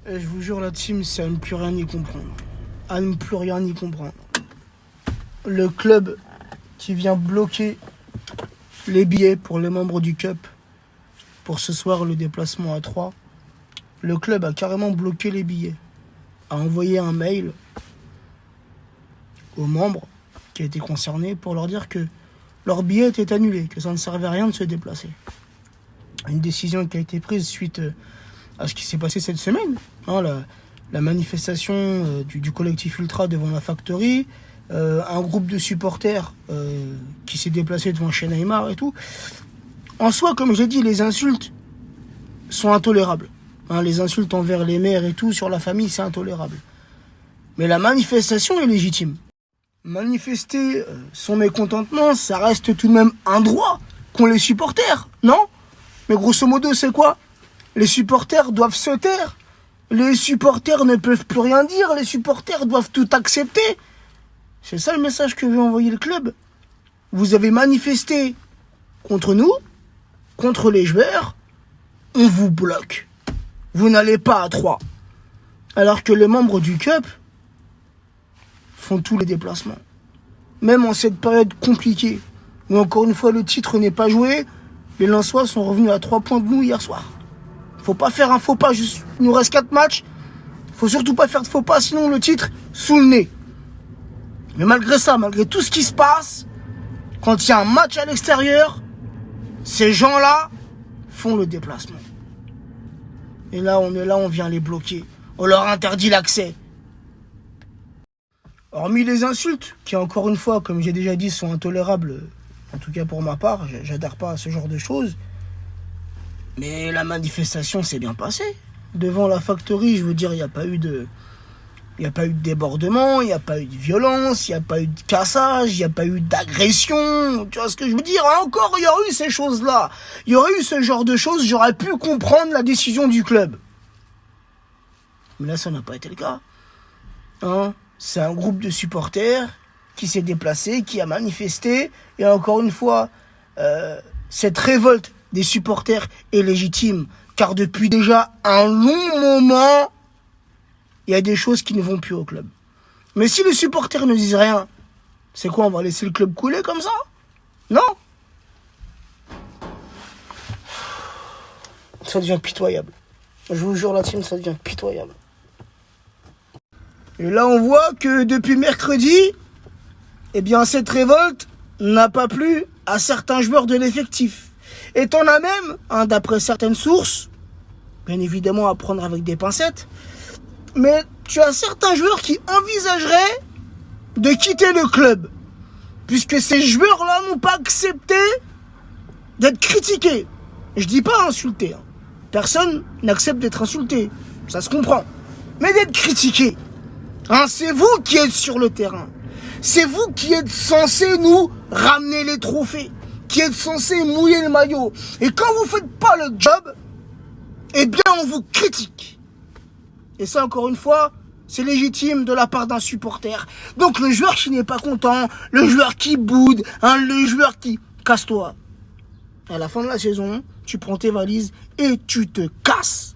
Et je vous jure, la team, c'est à ne plus rien y comprendre. À ne plus rien y comprendre. Le club qui vient bloquer les billets pour les membres du Cup pour ce soir, le déplacement à 3. Le club a carrément bloqué les billets. A envoyé un mail aux membres qui étaient concernés pour leur dire que leur billet était annulé, que ça ne servait à rien de se déplacer. Une décision qui a été prise suite à ce qui s'est passé cette semaine. La manifestation du collectif Ultra devant la Factory, un groupe de supporters qui s'est déplacé devant chez Neymar et tout. En soi, comme j'ai dit, les insultes sont intolérables. Les insultes envers les mères et tout sur la famille, c'est intolérable. Mais la manifestation est légitime. Manifester son mécontentement, ça reste tout de même un droit qu'ont les supporters, non? Mais grosso modo, c'est quoi? Les supporters doivent se taire. Les supporters ne peuvent plus rien dire. Les supporters doivent tout accepter. C'est ça le message que veut envoyer le club. Vous avez manifesté contre nous, contre les joueurs, on vous bloque. Vous n'allez pas à 3. Alors que les membres du Cup font tous les déplacements. Même en cette période compliquée, où encore une fois le titre n'est pas joué, les Lensois sont revenus à 3 points de nous hier soir. Faut pas faire un faux pas, juste, il nous reste 4 matchs. Faut surtout pas faire de faux pas, sinon le titre sous le nez. Mais malgré ça, malgré tout ce qui se passe, quand il y a un match à l'extérieur, ces gens-là font le déplacement. Et là, on vient les bloquer. On leur interdit l'accès. Hormis les insultes, qui encore une fois, comme j'ai déjà dit, sont intolérables, en tout cas pour ma part, j'adhère pas à ce genre de choses. Mais la manifestation s'est bien passée. Devant la Factory, je veux dire, il n'y a pas eu de débordement, il n'y a pas eu de violence, il n'y a pas eu de cassage, il n'y a pas eu d'agression. Tu vois ce que je veux dire? Encore, il y aurait eu ces choses-là. Il y aurait eu ce genre de choses, j'aurais pu comprendre la décision du club. Mais là, ça n'a pas été le cas. C'est un groupe de supporters qui s'est déplacé, qui a manifesté. Et encore une fois, cette révolte des supporters est légitime. Car depuis déjà un long moment, il y a des choses qui ne vont plus au club. Mais si les supporters ne disent rien, c'est quoi? On va laisser le club couler comme ça? Non. Ça devient pitoyable. Je vous jure, la team, ça devient pitoyable. Et là, on voit que depuis mercredi, eh bien, cette révolte n'a pas plu à certains joueurs de l'effectif. Et t'en as même, d'après certaines sources, bien évidemment à prendre avec des pincettes, mais tu as certains joueurs qui envisageraient de quitter le club, puisque ces joueurs-là n'ont pas accepté d'être critiqués. Je dis pas insultés. Personne n'accepte d'être insulté, ça se comprend. Mais d'être critiqué. C'est vous qui êtes sur le terrain. C'est vous qui êtes censés nous ramener les trophées, qui êtes censés mouiller le maillot. Et quand vous faites pas le job, eh bien on vous critique. Et ça, encore une fois, c'est légitime de la part d'un supporter. Donc le joueur qui n'est pas content, le joueur qui boude, le joueur qui... Casse-toi. À la fin de la saison, tu prends tes valises et tu te casses.